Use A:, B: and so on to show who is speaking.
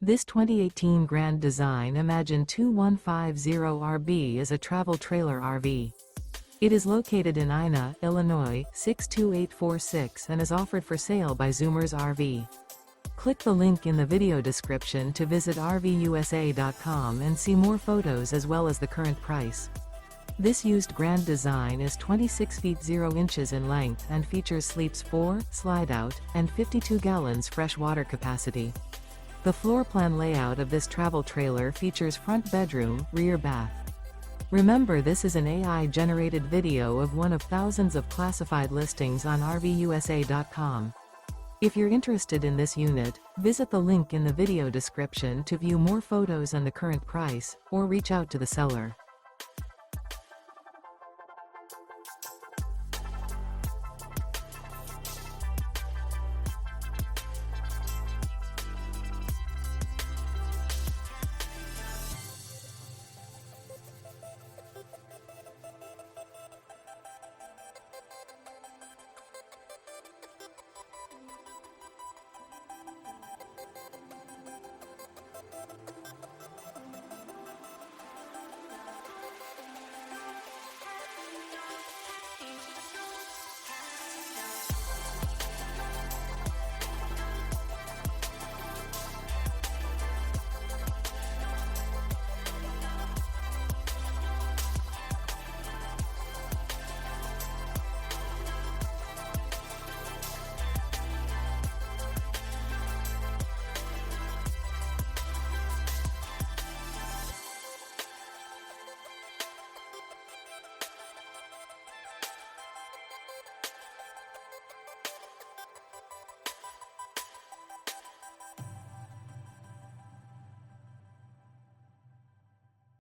A: This 2018 Grand Design Imagine 2150RB is a travel trailer RV. It is located in Ina, Illinois, 62846 and is offered for sale by Zoomers RV. Click the link in the video description to visit RVUSA.com and see more photos as well as the current price. This used Grand Design is 26 feet 0 inches in length and features sleeps 4, slide-out, and 52 gallons fresh water capacity. The floor plan layout of this travel trailer features front bedroom, rear bath. Remember, this is an AI-generated video of one of thousands of classified listings on RVUSA.com. If you're interested in this unit, visit the link in the video description to view more photos and the current price, or reach out to the seller.